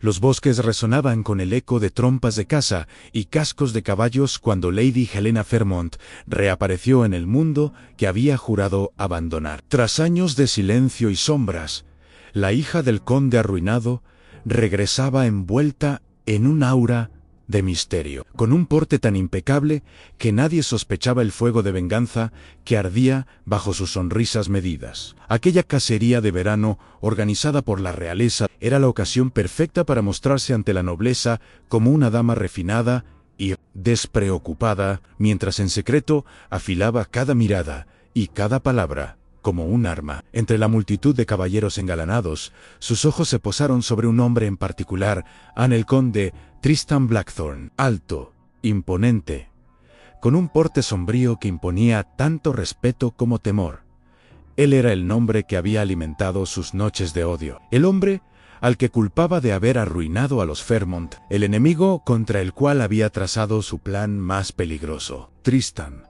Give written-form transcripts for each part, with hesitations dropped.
Los bosques resonaban con el eco de trompas de caza y cascos de caballos cuando Lady Helena Fairmont reapareció en el mundo que había jurado abandonar. Tras años de silencio y sombras, la hija del conde arruinado regresaba envuelta en un aura de misterio, con un porte tan impecable que nadie sospechaba el fuego de venganza que ardía bajo sus sonrisas medidas. Aquella cacería de verano organizada por la realeza era la ocasión perfecta para mostrarse ante la nobleza como una dama refinada y despreocupada, mientras en secreto afilaba cada mirada y cada palabra como un arma. Entre la multitud de caballeros engalanados, sus ojos se posaron sobre un hombre en particular, el conde Tristan Blackthorne, alto, imponente, con un porte sombrío que imponía tanto respeto como temor. Él era el nombre que había alimentado sus noches de odio, el hombre al que culpaba de haber arruinado a los Fairmont, el enemigo contra el cual había trazado su plan más peligroso. Tristan,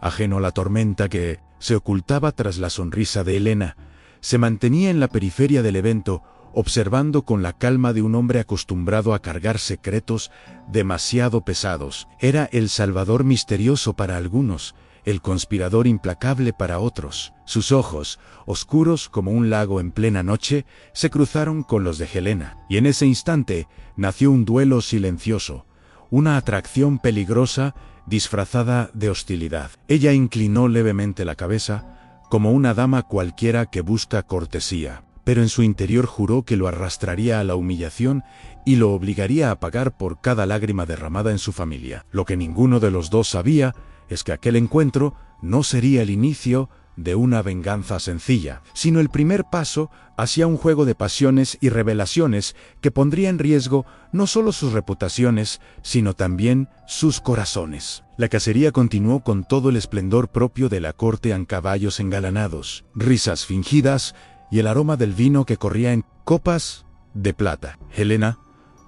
ajeno a la tormenta que se ocultaba tras la sonrisa de Helena, se mantenía en la periferia del evento, observando con la calma de un hombre acostumbrado a cargar secretos demasiado pesados. Era el salvador misterioso para algunos, el conspirador implacable para otros. Sus ojos, oscuros como un lago en plena noche, se cruzaron con los de Helena, y en ese instante nació un duelo silencioso, una atracción peligrosa disfrazada de hostilidad. Ella inclinó levemente la cabeza, como una dama cualquiera que busca cortesía, pero en su interior juró que lo arrastraría a la humillación y lo obligaría a pagar por cada lágrima derramada en su familia. Lo que ninguno de los dos sabía es que aquel encuentro no sería el inicio de una venganza sencilla, sino el primer paso hacia un juego de pasiones y revelaciones que pondría en riesgo no solo sus reputaciones, sino también sus corazones. La cacería continuó con todo el esplendor propio de la corte en caballos engalanados, risas fingidas y el aroma del vino que corría en copas de plata. Helena,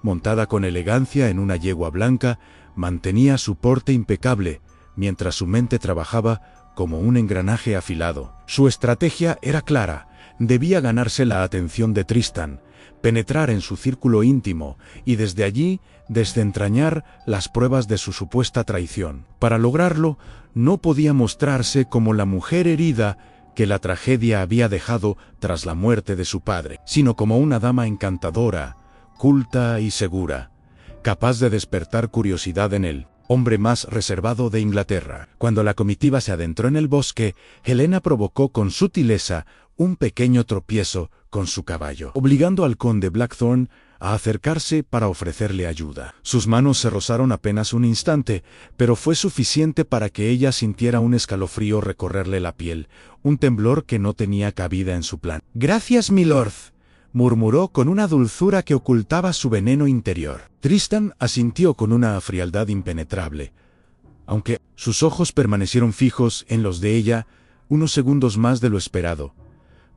montada con elegancia en una yegua blanca, mantenía su porte impecable, mientras su mente trabajaba como un engranaje afilado. Su estrategia era clara: debía ganarse la atención de Tristan, penetrar en su círculo íntimo y desde allí desentrañar las pruebas de su supuesta traición. Para lograrlo, no podía mostrarse como la mujer herida que la tragedia había dejado tras la muerte de su padre, sino como una dama encantadora, culta y segura, capaz de despertar curiosidad en él, hombre más reservado de Inglaterra. Cuando la comitiva se adentró en el bosque, Helena provocó con sutileza un pequeño tropiezo con su caballo, obligando al conde Blackthorne a acercarse para ofrecerle ayuda. Sus manos se rozaron apenas un instante, pero fue suficiente para que ella sintiera un escalofrío recorrerle la piel, un temblor que no tenía cabida en su plan. «Gracias, milord», murmuró con una dulzura que ocultaba su veneno interior. Tristan asintió con una frialdad impenetrable, aunque sus ojos permanecieron fijos en los de ella unos segundos más de lo esperado,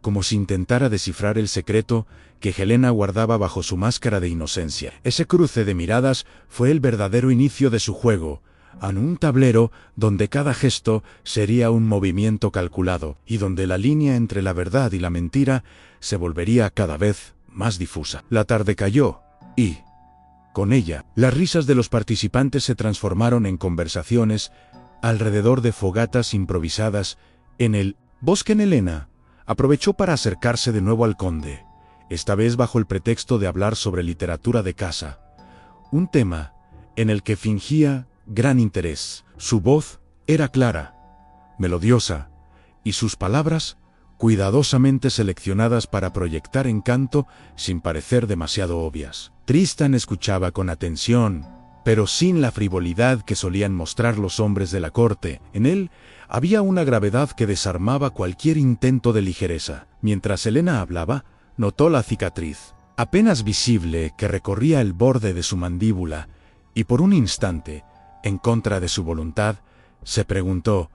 como si intentara descifrar el secreto que Helena guardaba bajo su máscara de inocencia. Ese cruce de miradas fue el verdadero inicio de su juego, en un tablero donde cada gesto sería un movimiento calculado, y donde la línea entre la verdad y la mentira se volvería cada vez más difusa. La tarde cayó, y, con ella, las risas de los participantes se transformaron en conversaciones alrededor de fogatas improvisadas en el bosque. Helena aprovechó para acercarse de nuevo al conde, esta vez bajo el pretexto de hablar sobre literatura de caza, un tema en el que fingía gran interés. Su voz era clara, melodiosa, y sus palabras cuidadosamente seleccionadas para proyectar encanto sin parecer demasiado obvias. Tristan escuchaba con atención, pero sin la frivolidad que solían mostrar los hombres de la corte. En él había una gravedad que desarmaba cualquier intento de ligereza. Mientras Helena hablaba, notó la cicatriz, apenas visible, que recorría el borde de su mandíbula, y por un instante, en contra de su voluntad, se preguntó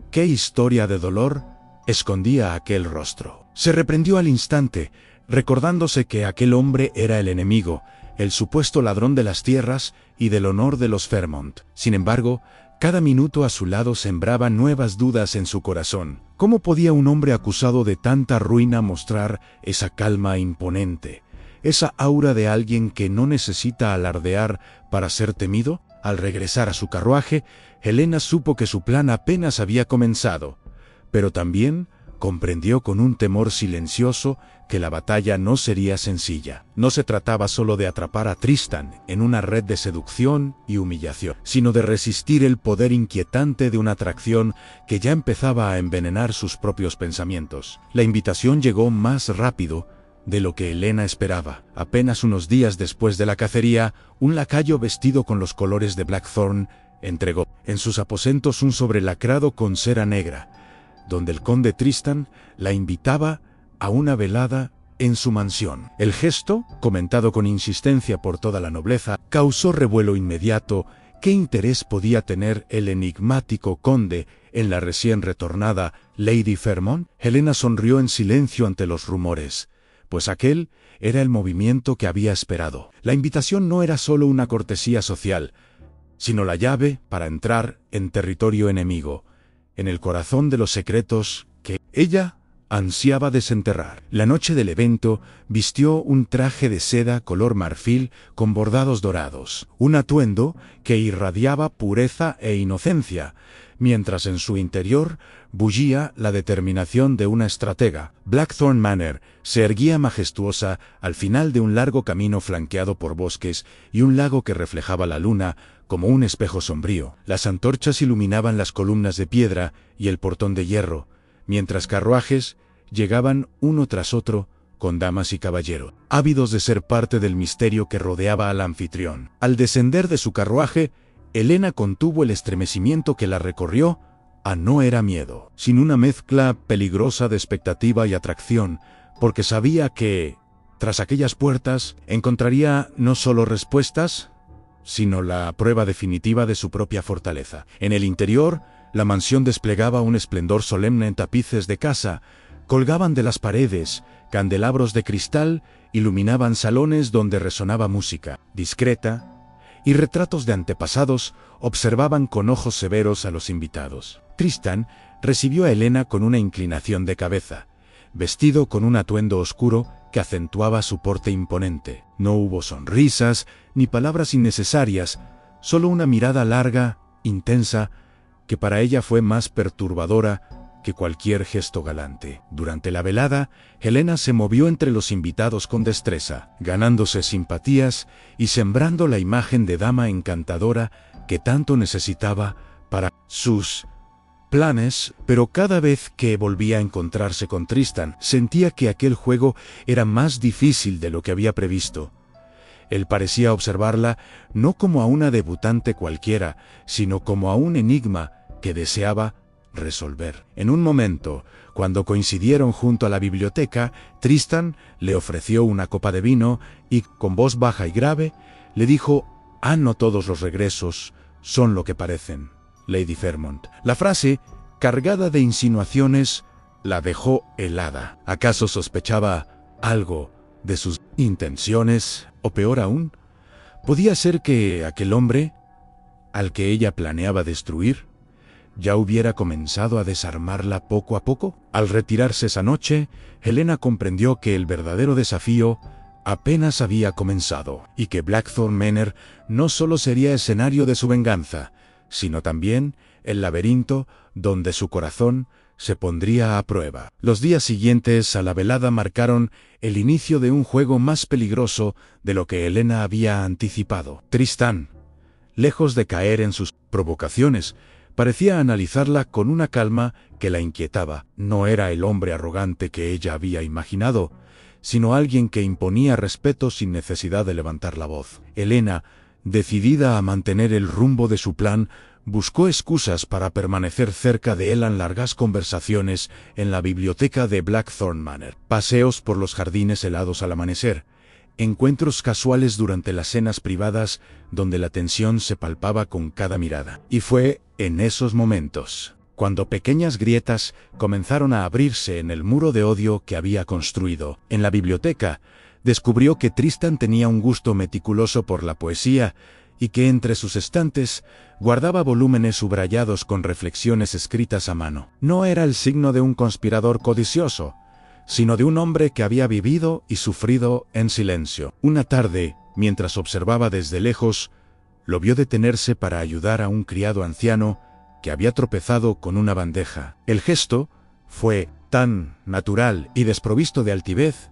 qué historia de dolor escondía aquel rostro. Se reprendió al instante, recordándose que aquel hombre era el enemigo, el supuesto ladrón de las tierras y del honor de los Fairmont. Sin embargo, cada minuto a su lado sembraba nuevas dudas en su corazón. ¿Cómo podía un hombre acusado de tanta ruina mostrar esa calma imponente, esa aura de alguien que no necesita alardear para ser temido. Al regresar a su carruaje, Helena supo que su plan apenas había comenzado, pero también comprendió con un temor silencioso que la batalla no sería sencilla. No se trataba solo de atrapar a Tristan en una red de seducción y humillación, sino de resistir el poder inquietante de una atracción que ya empezaba a envenenar sus propios pensamientos. La invitación llegó más rápido de lo que Helena esperaba. Apenas unos días después de la cacería, un lacayo vestido con los colores de Blackthorn entregó en sus aposentos un sobre lacrado con cera negra, donde el conde Tristan la invitaba a una velada en su mansión. El gesto, comentado con insistencia por toda la nobleza, causó revuelo inmediato. ¿Qué interés podía tener el enigmático conde en la recién retornada Lady Fairmont? Helena sonrió en silencio ante los rumores, pues aquel era el movimiento que había esperado. La invitación no era solo una cortesía social, sino la llave para entrar en territorio enemigo, en el corazón de los secretos que ella ansiaba desenterrar. La noche del evento vistió un traje de seda color marfil con bordados dorados, un atuendo que irradiaba pureza e inocencia, mientras en su interior bullía la determinación de una estratega. Blackthorn Manor se erguía majestuosa al final de un largo camino flanqueado por bosques y un lago que reflejaba la luna como un espejo sombrío. Las antorchas iluminaban las columnas de piedra y el portón de hierro, mientras carruajes llegaban uno tras otro con damas y caballeros, ávidos de ser parte del misterio que rodeaba al anfitrión. Al descender de su carruaje, Helena contuvo el estremecimiento que la recorrió. No era miedo, sino una mezcla peligrosa de expectativa y atracción, porque sabía que, tras aquellas puertas, encontraría no solo respuestas, sino la prueba definitiva de su propia fortaleza. En el interior, la mansión desplegaba un esplendor solemne en tapices de casa, colgaban de las paredes, candelabros de cristal iluminaban salones donde resonaba música discreta, y retratos de antepasados observaban con ojos severos a los invitados. Tristan recibió a Helena con una inclinación de cabeza, vestido con un atuendo oscuro que acentuaba su porte imponente. No hubo sonrisas ni palabras innecesarias, solo una mirada larga, intensa, que para ella fue más perturbadora que cualquier gesto galante. Durante la velada, Helena se movió entre los invitados con destreza, ganándose simpatías y sembrando la imagen de dama encantadora que tanto necesitaba para sus planes, pero cada vez que volvía a encontrarse con Tristan, sentía que aquel juego era más difícil de lo que había previsto. Él parecía observarla no como a una debutante cualquiera, sino como a un enigma que deseaba resolver. En un momento, cuando coincidieron junto a la biblioteca, Tristan le ofreció una copa de vino y, con voz baja y grave, le dijo: no todos los regresos son lo que parecen, Lady Fairmont. La frase, cargada de insinuaciones, la dejó helada. ¿Acaso sospechaba algo de sus intenciones? O peor aún, ¿podía ser que aquel hombre, al que ella planeaba destruir, ya hubiera comenzado a desarmarla poco a poco? Al retirarse esa noche, Helena comprendió que el verdadero desafío apenas había comenzado, y que Blackthorn Manor no solo sería escenario de su venganza, sino también el laberinto donde su corazón se pondría a prueba. Los días siguientes a la velada marcaron el inicio de un juego más peligroso de lo que Helena había anticipado. Tristan, lejos de caer en sus provocaciones, parecía analizarla con una calma que la inquietaba. No era el hombre arrogante que ella había imaginado, sino alguien que imponía respeto sin necesidad de levantar la voz. Helena, decidida a mantener el rumbo de su plan, buscó excusas para permanecer cerca de él en largas conversaciones en la biblioteca de Blackthorn Manor, paseos por los jardines helados al amanecer, encuentros casuales durante las cenas privadas donde la tensión se palpaba con cada mirada. Y fue en esos momentos, cuando pequeñas grietas comenzaron a abrirse en el muro de odio que había construido. En la biblioteca, descubrió que Tristan tenía un gusto meticuloso por la poesía y que entre sus estantes guardaba volúmenes subrayados con reflexiones escritas a mano. No era el signo de un conspirador codicioso, sino de un hombre que había vivido y sufrido en silencio. Una tarde, mientras observaba desde lejos, lo vio detenerse para ayudar a un criado anciano que había tropezado con una bandeja. El gesto fue tan natural y desprovisto de altivez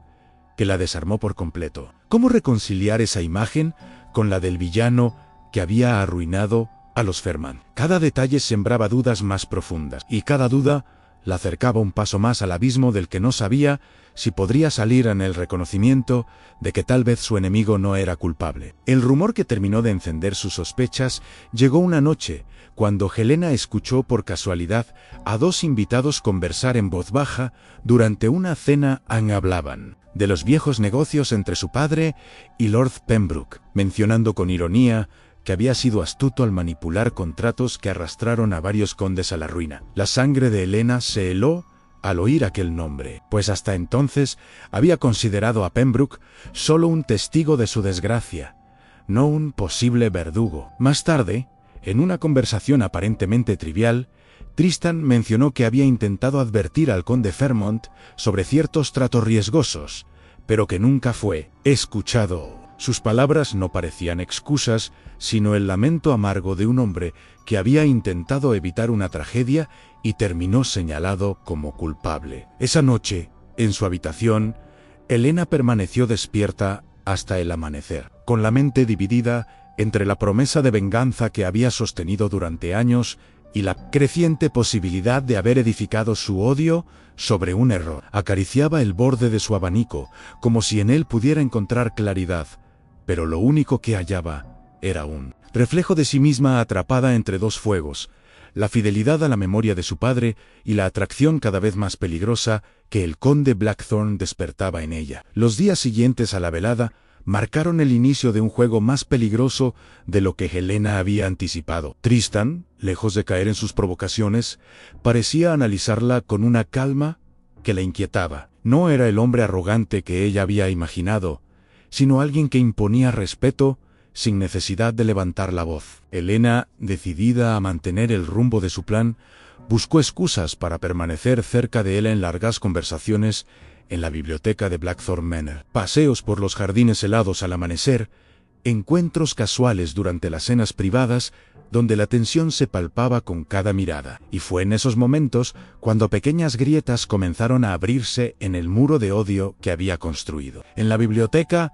que la desarmó por completo. ¿Cómo reconciliar esa imagen con la del villano que había arruinado a los Fairmont? Cada detalle sembraba dudas más profundas, y cada duda la acercaba un paso más al abismo del que no sabía si podría salir en el reconocimiento de que tal vez su enemigo no era culpable. El rumor que terminó de encender sus sospechas llegó una noche, cuando Helena escuchó por casualidad a dos invitados conversar en voz baja durante una cena. Hablaban de los viejos negocios entre su padre y Lord Pembroke, mencionando con ironía que había sido astuto al manipular contratos que arrastraron a varios condes a la ruina. La sangre de Helena se heló al oír aquel nombre, pues hasta entonces había considerado a Pembroke solo un testigo de su desgracia, no un posible verdugo. Más tarde, en una conversación aparentemente trivial, Tristan mencionó que había intentado advertir al conde Fairmont sobre ciertos tratos riesgosos, pero que nunca fue escuchado. Sus palabras no parecían excusas, sino el lamento amargo de un hombre que había intentado evitar una tragedia y terminó señalado como culpable. Esa noche, en su habitación, Helena permaneció despierta hasta el amanecer, con la mente dividida entre la promesa de venganza que había sostenido durante años y la creciente posibilidad de haber edificado su odio sobre un error. Acariciaba el borde de su abanico, como si en él pudiera encontrar claridad, pero lo único que hallaba era un reflejo de sí misma atrapada entre dos fuegos, la fidelidad a la memoria de su padre y la atracción cada vez más peligrosa que el conde Blackthorne despertaba en ella. Los días siguientes a la velada marcaron el inicio de un juego más peligroso de lo que Helena había anticipado. Tristan, lejos de caer en sus provocaciones, parecía analizarla con una calma que la inquietaba. No era el hombre arrogante que ella había imaginado, sino alguien que imponía respeto sin necesidad de levantar la voz. Helena, decidida a mantener el rumbo de su plan, buscó excusas para permanecer cerca de él en largas conversaciones en la biblioteca de Blackthorne Manor. Paseos por los jardines helados al amanecer, encuentros casuales durante las cenas privadas donde la tensión se palpaba con cada mirada. Y fue en esos momentos cuando pequeñas grietas comenzaron a abrirse en el muro de odio que había construido. En la biblioteca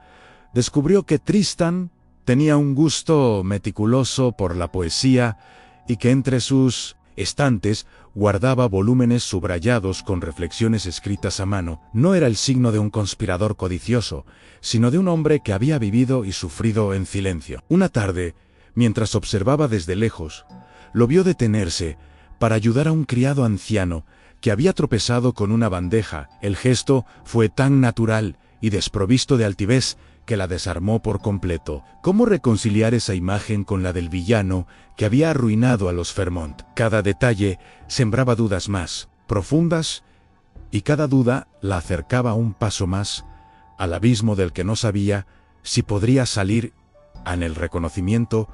descubrió que Tristan tenía un gusto meticuloso por la poesía y que entre sus estantes guardaba volúmenes subrayados con reflexiones escritas a mano. No era el signo de un conspirador codicioso, sino de un hombre que había vivido y sufrido en silencio. Una tarde, mientras observaba desde lejos, lo vio detenerse para ayudar a un criado anciano que había tropezado con una bandeja. El gesto fue tan natural y desprovisto de altivez que la desarmó por completo. ¿Cómo reconciliar esa imagen con la del villano que había arruinado a los Fairmont? Cada detalle sembraba dudas más profundas, y cada duda la acercaba un paso más al abismo del que no sabía si podría salir en el reconocimiento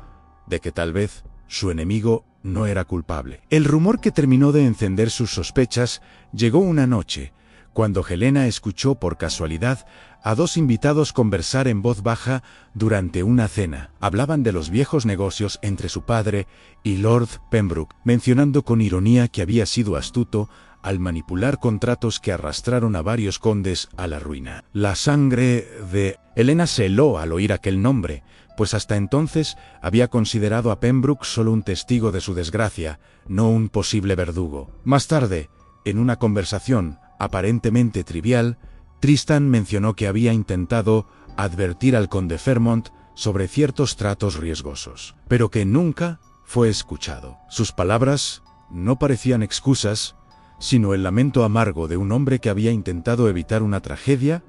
de que tal vez su enemigo no era culpable. El rumor que terminó de encender sus sospechas llegó una noche, cuando Helena escuchó por casualidad a dos invitados conversar en voz baja durante una cena. Hablaban de los viejos negocios entre su padre y Lord Pembroke, mencionando con ironía que había sido astuto al manipular contratos que arrastraron a varios condes a la ruina. La sangre de Helena se heló al oír aquel nombre, pues hasta entonces había considerado a Pembroke solo un testigo de su desgracia, no un posible verdugo. Más tarde, en una conversación aparentemente trivial, Tristan mencionó que había intentado advertir al conde Fairmont sobre ciertos tratos riesgosos, pero que nunca fue escuchado. Sus palabras no parecían excusas, sino el lamento amargo de un hombre que había intentado evitar una tragedia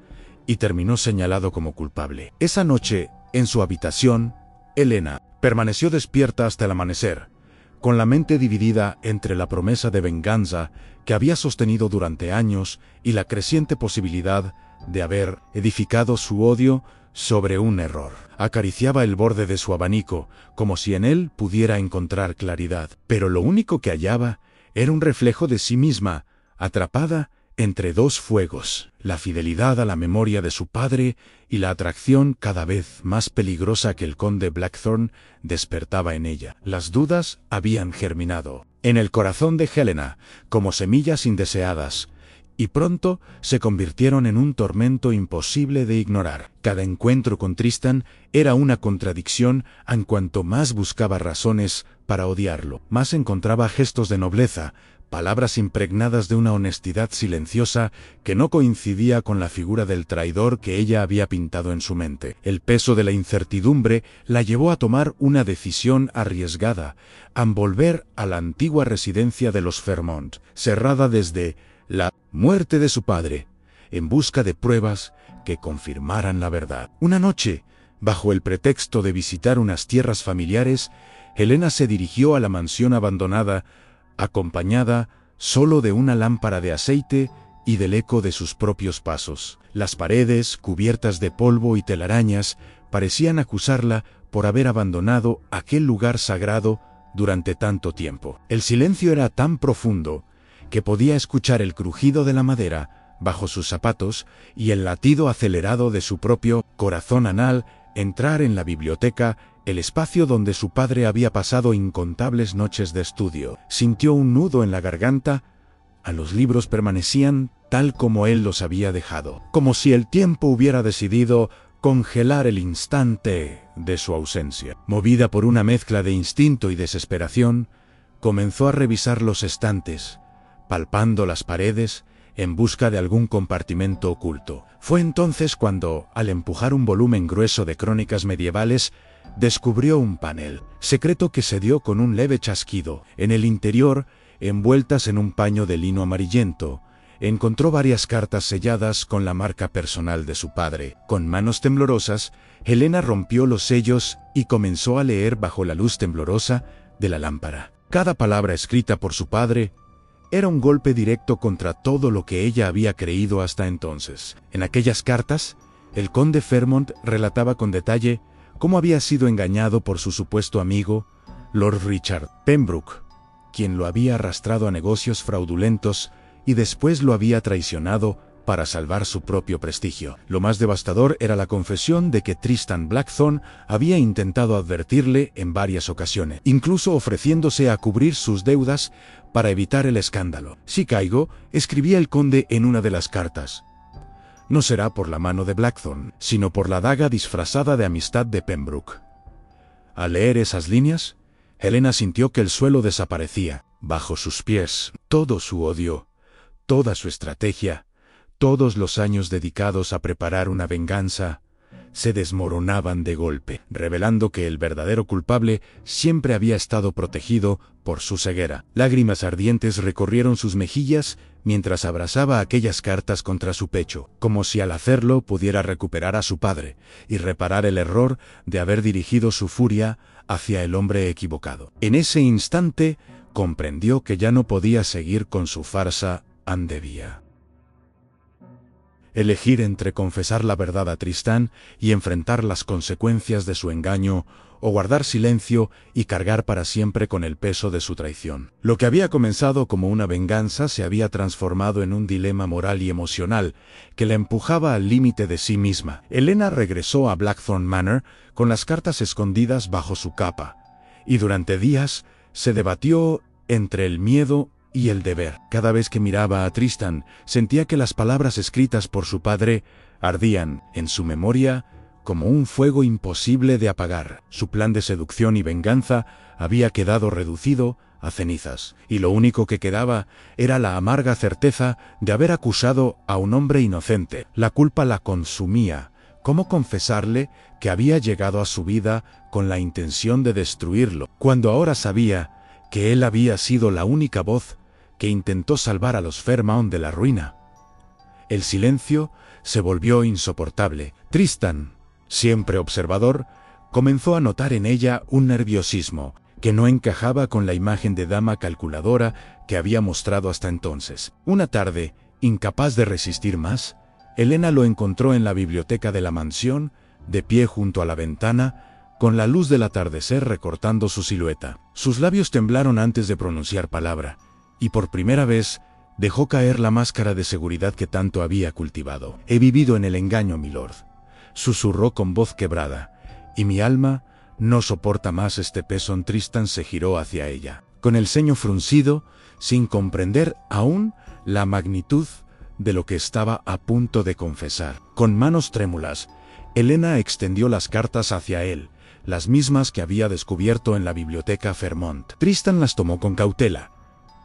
y terminó señalado como culpable. Esa noche, en su habitación, Helena permaneció despierta hasta el amanecer, con la mente dividida entre la promesa de venganza que había sostenido durante años y la creciente posibilidad de haber edificado su odio sobre un error. Acariciaba el borde de su abanico, como si en él pudiera encontrar claridad, pero lo único que hallaba era un reflejo de sí misma, atrapada entre dos fuegos, la fidelidad a la memoria de su padre y la atracción cada vez más peligrosa que el conde Blackthorne despertaba en ella. Las dudas habían germinado en el corazón de Helena como semillas indeseadas, y pronto se convirtieron en un tormento imposible de ignorar. Cada encuentro con Tristan era una contradicción, en cuanto más buscaba razones para odiarlo, más encontraba gestos de nobleza, palabras impregnadas de una honestidad silenciosa que no coincidía con la figura del traidor que ella había pintado en su mente. El peso de la incertidumbre la llevó a tomar una decisión arriesgada, a volver a la antigua residencia de los Fairmont, cerrada desde la muerte de su padre, en busca de pruebas que confirmaran la verdad. Una noche, bajo el pretexto de visitar unas tierras familiares, Helena se dirigió a la mansión abandonada, acompañada solo de una lámpara de aceite y del eco de sus propios pasos. Las paredes, cubiertas de polvo y telarañas, parecían acusarla por haber abandonado aquel lugar sagrado durante tanto tiempo. El silencio era tan profundo que podía escuchar el crujido de la madera bajo sus zapatos y el latido acelerado de su propio corazón anal entrar en la biblioteca, el espacio donde su padre había pasado incontables noches de estudio. Sintió un nudo en la garganta. Los libros permanecían tal como él los había dejado, como si el tiempo hubiera decidido congelar el instante de su ausencia. Movida por una mezcla de instinto y desesperación, comenzó a revisar los estantes, palpando las paredes en busca de algún compartimento oculto. Fue entonces cuando, al empujar un volumen grueso de crónicas medievales, descubrió un panel secreto que se dio con un leve chasquido. En el interior, envueltas en un paño de lino amarillento, encontró varias cartas selladas con la marca personal de su padre. Con manos temblorosas, Helena rompió los sellos y comenzó a leer bajo la luz temblorosa de la lámpara. Cada palabra escrita por su padre era un golpe directo contra todo lo que ella había creído hasta entonces. En aquellas cartas, el conde Fairmont relataba con detalle cómo había sido engañado por su supuesto amigo, Lord Richard Pembroke, quien lo había arrastrado a negocios fraudulentos y después lo había traicionado para salvar su propio prestigio. Lo más devastador era la confesión de que Tristan Blackthorne había intentado advertirle en varias ocasiones, incluso ofreciéndose a cubrir sus deudas para evitar el escándalo. Si caigo, escribía el conde en una de las cartas, no será por la mano de Blackthorne, sino por la daga disfrazada de amistad de Pembroke. Al leer esas líneas, Helena sintió que el suelo desaparecía bajo sus pies. Todo su odio, toda su estrategia, todos los años dedicados a preparar una venganza, se desmoronaban de golpe, revelando que el verdadero culpable siempre había estado protegido por su ceguera. Lágrimas ardientes recorrieron sus mejillas mientras abrazaba aquellas cartas contra su pecho, como si al hacerlo pudiera recuperar a su padre y reparar el error de haber dirigido su furia hacia el hombre equivocado. En ese instante comprendió que ya no podía seguir con su farsa and debía elegir entre confesar la verdad a Tristán y enfrentar las consecuencias de su engaño, o guardar silencio y cargar para siempre con el peso de su traición. Lo que había comenzado como una venganza se había transformado en un dilema moral y emocional que la empujaba al límite de sí misma. Helena regresó a Blackthorne Manor con las cartas escondidas bajo su capa, y durante días se debatió entre el miedo y el deber. Cada vez que miraba a Tristan, sentía que las palabras escritas por su padre ardían en su memoria como un fuego imposible de apagar. Su plan de seducción y venganza había quedado reducido a cenizas, y lo único que quedaba era la amarga certeza de haber acusado a un hombre inocente. La culpa la consumía. ¿Cómo confesarle que había llegado a su vida con la intención de destruirlo, cuando ahora sabía que él había sido la única voz que intentó salvar a los Fairmont de la ruina? El silencio se volvió insoportable. Tristan, siempre observador, comenzó a notar en ella un nerviosismo que no encajaba con la imagen de dama calculadora que había mostrado hasta entonces. Una tarde, incapaz de resistir más, Helena lo encontró en la biblioteca de la mansión, de pie junto a la ventana, con la luz del atardecer recortando su silueta. Sus labios temblaron antes de pronunciar palabra, y por primera vez Dejó caer la máscara de seguridad que tanto había cultivado. He vivido en el engaño, milord, susurró con voz quebrada, y mi alma no soporta más este peso. Tristan se giró hacia ella, con el ceño fruncido, sin comprender aún la magnitud de lo que estaba a punto de confesar. Con manos trémulas, Helena extendió las cartas hacia él, las mismas que había descubierto en la biblioteca Fairmont. Tristan las tomó con cautela,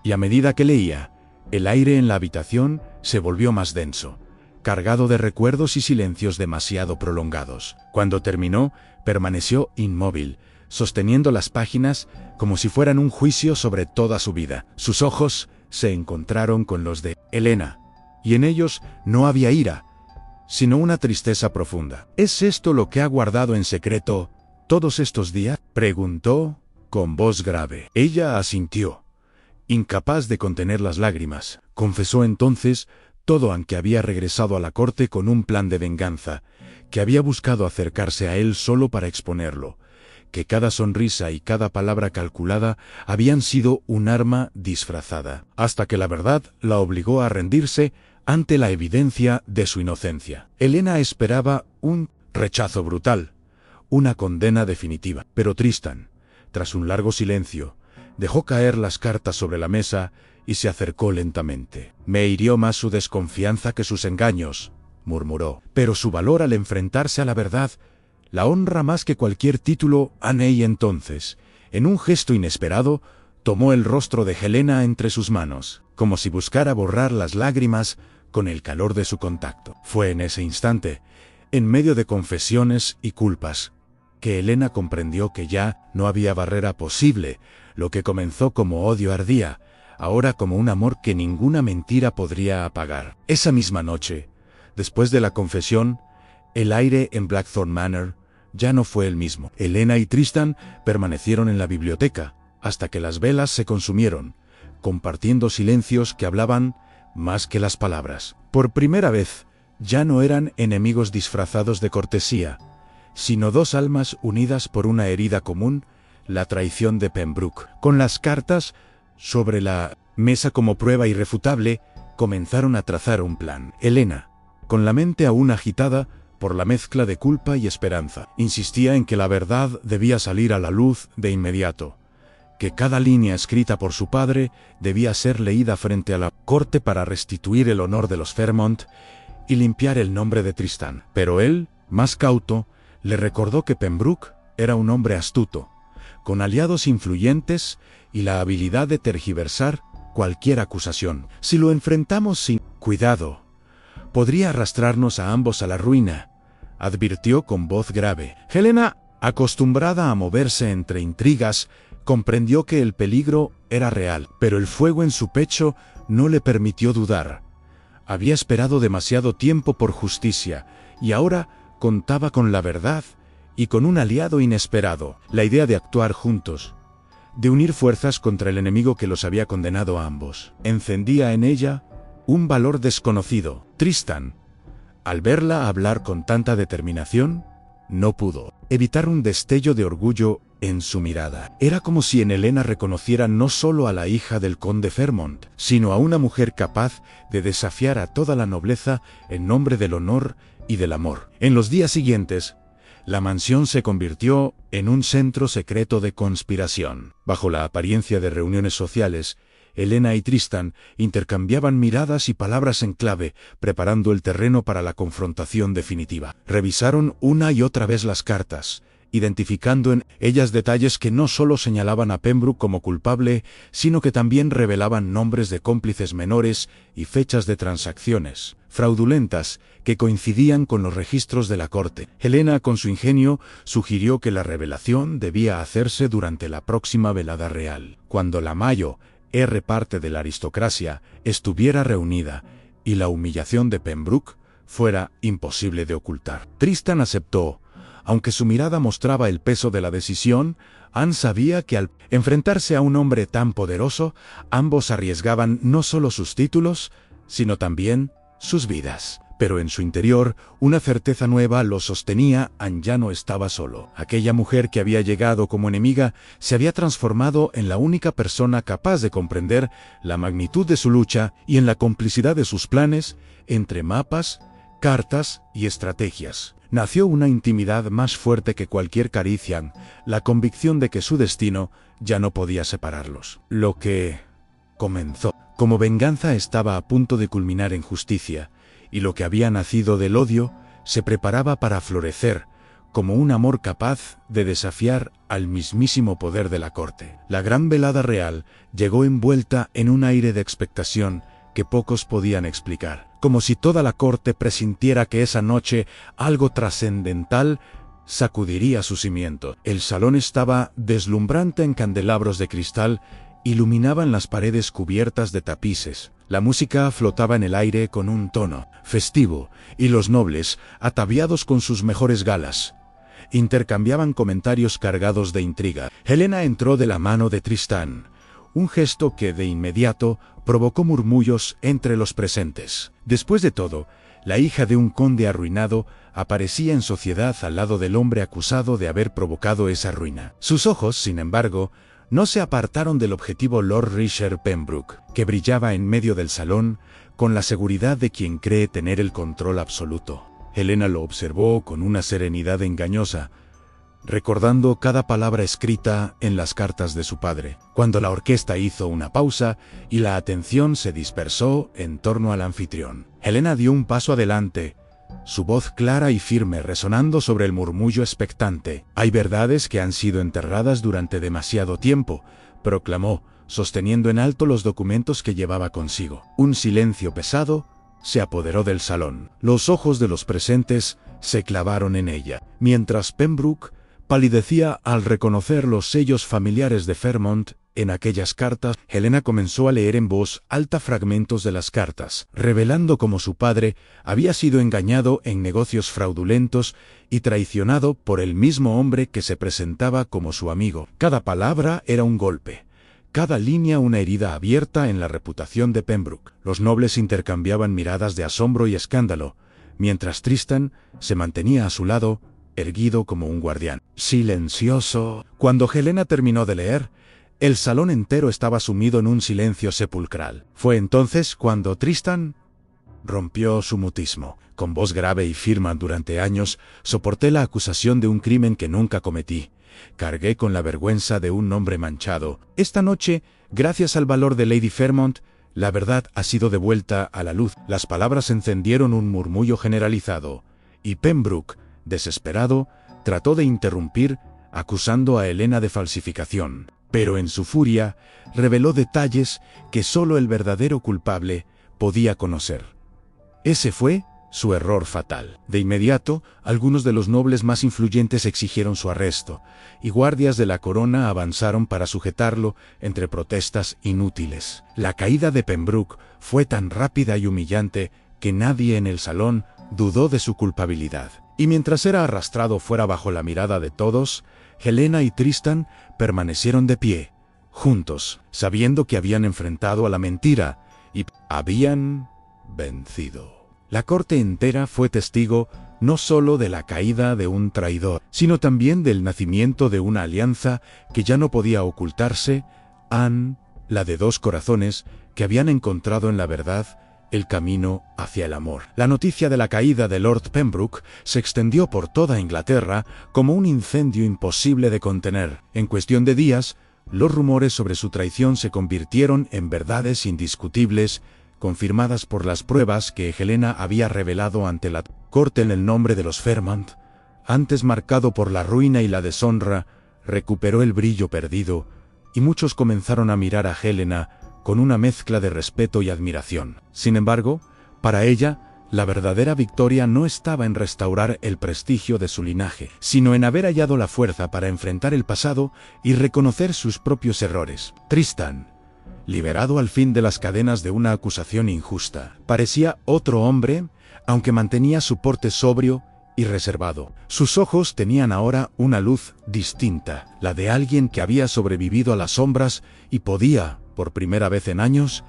y a medida que leía, el aire en la habitación se volvió más denso, cargado de recuerdos y silencios demasiado prolongados. Cuando terminó, permaneció inmóvil, sosteniendo las páginas como si fueran un juicio sobre toda su vida. Sus ojos se encontraron con los de Helena, y en ellos no había ira, sino una tristeza profunda. ¿Es esto lo que ha guardado en secreto todos estos días?, preguntó con voz grave. Ella asintió, incapaz de contener las lágrimas. Confesó entonces todo, aunque había regresado a la corte con un plan de venganza, que había buscado acercarse a él solo para exponerlo, que cada sonrisa y cada palabra calculada habían sido un arma disfrazada, hasta que la verdad la obligó a rendirse ante la evidencia de su inocencia. Helena esperaba un rechazo brutal, una condena definitiva, pero Tristan, tras un largo silencio, dejó caer las cartas sobre la mesa y se acercó lentamente. Me hirió más su desconfianza que sus engaños, murmuró, pero su valor al enfrentarse a la verdad la honra más que cualquier título. Anei entonces, en un gesto inesperado, tomó el rostro de Helena entre sus manos, como si buscara borrar las lágrimas con el calor de su contacto. Fue en ese instante, en medio de confesiones y culpas, que Helena comprendió que ya no había barrera posible. Lo que comenzó como odio ardía, ahora como un amor que ninguna mentira podría apagar. Esa misma noche, después de la confesión, el aire en Blackthorn Manor ya no fue el mismo. Helena y Tristan permanecieron en la biblioteca hasta que las velas se consumieron, compartiendo silencios que hablaban más que las palabras. Por primera vez, ya no eran enemigos disfrazados de cortesía, sino dos almas unidas por una herida común, la traición de Pembroke. Con las cartas sobre la mesa como prueba irrefutable, comenzaron a trazar un plan. Helena, con la mente aún agitada por la mezcla de culpa y esperanza, insistía en que la verdad debía salir a la luz de inmediato, que cada línea escrita por su padre debía ser leída frente a la corte para restituir el honor de los Fairmont y limpiar el nombre de Tristan. Pero él, más cauto, le recordó que Pembroke era un hombre astuto, con aliados influyentes y la habilidad de tergiversar cualquier acusación. Si lo enfrentamos sin cuidado, podría arrastrarnos a ambos a la ruina, advirtió con voz grave. Helena, acostumbrada a moverse entre intrigas, comprendió que el peligro era real, pero el fuego en su pecho no le permitió dudar. Había esperado demasiado tiempo por justicia, y ahora contaba con la verdad y con un aliado inesperado. La idea de actuar juntos, de unir fuerzas contra el enemigo que los había condenado a ambos, encendía en ella un valor desconocido. Tristan, al verla hablar con tanta determinación, no pudo evitar un destello de orgullo en su mirada. Era como si en Helena reconociera no solo a la hija del conde Fairmont, sino a una mujer capaz de desafiar a toda la nobleza en nombre del honor y del amor. En los días siguientes, la mansión se convirtió en un centro secreto de conspiración. Bajo la apariencia de reuniones sociales, Helena y Tristan intercambiaban miradas y palabras en clave, preparando el terreno para la confrontación definitiva. Revisaron una y otra vez las cartas, identificando en ellas detalles que no solo señalaban a Pembroke como culpable, sino que también revelaban nombres de cómplices menores y fechas de transacciones fraudulentas que coincidían con los registros de la corte. Helena, con su ingenio, sugirió que la revelación debía hacerse durante la próxima velada real, cuando la Mayo parte de la aristocracia estuviera reunida y la humillación de Pembroke fuera imposible de ocultar. Tristan aceptó, aunque su mirada mostraba el peso de la decisión. Anne sabía que al enfrentarse a un hombre tan poderoso, ambos arriesgaban no solo sus títulos, sino también sus vidas. pero en su interior una certeza nueva lo sostenía. Ya no estaba solo. Aquella mujer que había llegado como enemiga se había transformado en la única persona capaz de comprender la magnitud de su lucha y en la complicidad de sus planes entre mapas, cartas y estrategias. Nació una intimidad más fuerte que cualquier caricia, la convicción de que su destino ya no podía separarlos. Lo que comenzó como venganza estaba a punto de culminar en justicia, y lo que había nacido del odio se preparaba para florecer como un amor capaz de desafiar al mismísimo poder de la corte. La gran velada real llegó envuelta en un aire de expectación que pocos podían explicar, como si toda la corte presintiera que esa noche algo trascendental sacudiría su cimiento. El salón estaba deslumbrante en candelabros de cristal, iluminaban las paredes cubiertas de tapices. La música flotaba en el aire con un tono festivo, y los nobles, ataviados con sus mejores galas, intercambiaban comentarios cargados de intriga. Helena entró de la mano de Tristán, un gesto que de inmediato provocó murmullos entre los presentes. Después de todo, la hija de un conde arruinado aparecía en sociedad al lado del hombre acusado de haber provocado esa ruina. Sus ojos, sin embargo, no se apartaron del objetivo Lord Richard Pembroke, que brillaba en medio del salón con la seguridad de quien cree tener el control absoluto. Helena lo observó con una serenidad engañosa, recordando cada palabra escrita en las cartas de su padre. Cuando la orquesta hizo una pausa y la atención se dispersó en torno al anfitrión, Helena dio un paso adelante, su voz clara y firme resonando sobre el murmullo expectante. «Hay verdades que han sido enterradas durante demasiado tiempo», proclamó, sosteniendo en alto los documentos que llevaba consigo. Un silencio pesado se apoderó del salón. Los ojos de los presentes se clavaron en ella, mientras Pembroke palidecía al reconocer los sellos familiares de Fairmont en aquellas cartas. Helena comenzó a leer en voz alta fragmentos de las cartas, revelando cómo su padre había sido engañado en negocios fraudulentos y traicionado por el mismo hombre que se presentaba como su amigo. Cada palabra era un golpe, cada línea una herida abierta en la reputación de Pembroke. Los nobles intercambiaban miradas de asombro y escándalo, mientras Tristán se mantenía a su lado, erguido como un guardián. Silencioso. Cuando Helena terminó de leer, el salón entero estaba sumido en un silencio sepulcral. Fue entonces cuando Tristán rompió su mutismo. Con voz grave y firme: durante años soporté la acusación de un crimen que nunca cometí. Cargué con la vergüenza de un nombre manchado. Esta noche, gracias al valor de Lady Fairmont, la verdad ha sido devuelta a la luz. Las palabras encendieron un murmullo generalizado, y Pembroke, desesperado, trató de interrumpir, acusando a Helena de falsificación. Pero en su furia, reveló detalles que solo el verdadero culpable podía conocer. Ese fue su error fatal. De inmediato, algunos de los nobles más influyentes exigieron su arresto, y guardias de la corona avanzaron para sujetarlo entre protestas inútiles. La caída de Pembroke fue tan rápida y humillante que nadie en el salón dudó de su culpabilidad. Y mientras era arrastrado fuera bajo la mirada de todos, Helena y Tristán permanecieron de pie, juntos, sabiendo que habían enfrentado a la mentira y habían vencido. La corte entera fue testigo no solo de la caída de un traidor, sino también del nacimiento de una alianza que ya no podía ocultarse, la de dos corazones que habían encontrado en la verdad el camino hacia el amor. La noticia de la caída de Lord Pembroke se extendió por toda Inglaterra como un incendio imposible de contener. En cuestión de días, los rumores sobre su traición se convirtieron en verdades indiscutibles, confirmadas por las pruebas que Helena había revelado ante la corte. En el nombre de los Fairmont, antes marcado por la ruina y la deshonra, recuperó el brillo perdido, y muchos comenzaron a mirar a Helena con una mezcla de respeto y admiración. Sin embargo, para ella, la verdadera victoria no estaba en restaurar el prestigio de su linaje, sino en haber hallado la fuerza para enfrentar el pasado y reconocer sus propios errores. Tristán, liberado al fin de las cadenas de una acusación injusta, parecía otro hombre, aunque mantenía su porte sobrio y reservado. Sus ojos tenían ahora una luz distinta, la de alguien que había sobrevivido a las sombras y podía, por primera vez en años,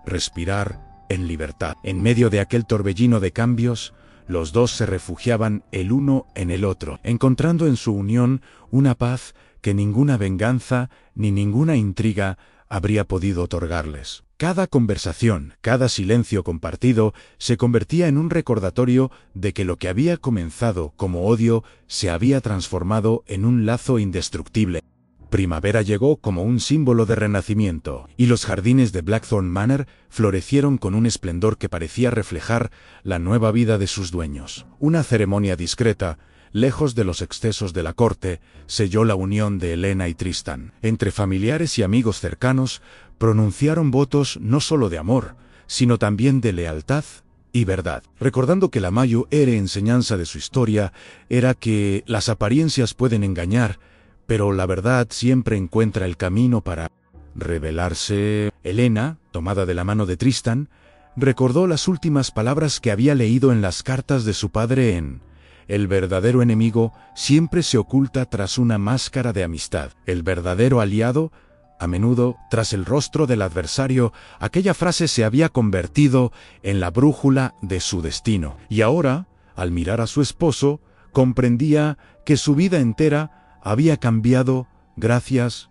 respirar en libertad. En medio de aquel torbellino de cambios, los dos se refugiaban el uno en el otro, encontrando en su unión una paz que ninguna venganza ni ninguna intriga habría podido otorgarles. Cada conversación, cada silencio compartido, se convertía en un recordatorio de que lo que había comenzado como odio se había transformado en un lazo indestructible. Primavera llegó como un símbolo de renacimiento, y los jardines de Blackthorn Manor florecieron con un esplendor que parecía reflejar la nueva vida de sus dueños. Una ceremonia discreta, lejos de los excesos de la corte, selló la unión de Helena y Tristan. Entre familiares y amigos cercanos, pronunciaron votos no solo de amor, sino también de lealtad y verdad. Recordando que la mayor enseñanza de su historia era que las apariencias pueden engañar, pero la verdad siempre encuentra el camino para revelarse. Helena, tomada de la mano de Tristan, recordó las últimas palabras que había leído en las cartas de su padre en "El verdadero enemigo siempre se oculta tras una máscara de amistad. El verdadero aliado, a menudo, tras el rostro del adversario". Aquella frase se había convertido en la brújula de su destino. Y ahora, al mirar a su esposo, comprendía que su vida entera había cambiado gracias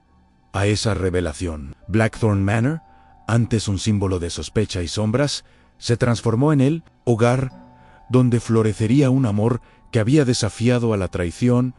a esa revelación. Blackthorn Manor, antes un símbolo de sospecha y sombras, se transformó en el hogar donde florecería un amor que había desafiado a la traición,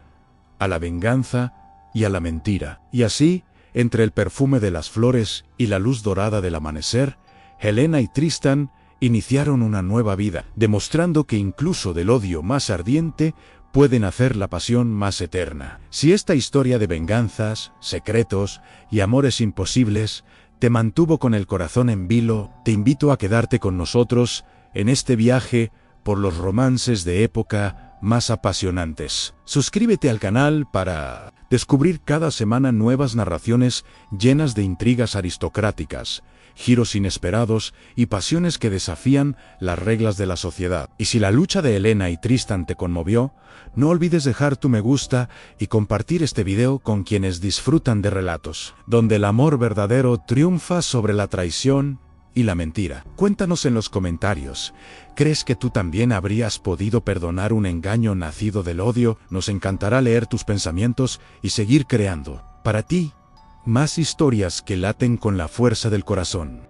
a la venganza y a la mentira. Y así, entre el perfume de las flores y la luz dorada del amanecer, Helena y Tristan iniciaron una nueva vida, demostrando que incluso del odio más ardiente pueden hacer la pasión más eterna. Si esta historia de venganzas, secretos y amores imposibles te mantuvo con el corazón en vilo, te invito a quedarte con nosotros en este viaje por los romances de época más apasionantes. Suscríbete al canal para descubrir cada semana nuevas narraciones llenas de intrigas aristocráticas, giros inesperados y pasiones que desafían las reglas de la sociedad. Y si la lucha de Helena y Tristan te conmovió, no olvides dejar tu me gusta y compartir este video con quienes disfrutan de relatos, donde el amor verdadero triunfa sobre la traición y la mentira. Cuéntanos en los comentarios, ¿crees que tú también habrías podido perdonar un engaño nacido del odio? Nos encantará leer tus pensamientos y seguir creando, para ti, más historias que laten con la fuerza del corazón.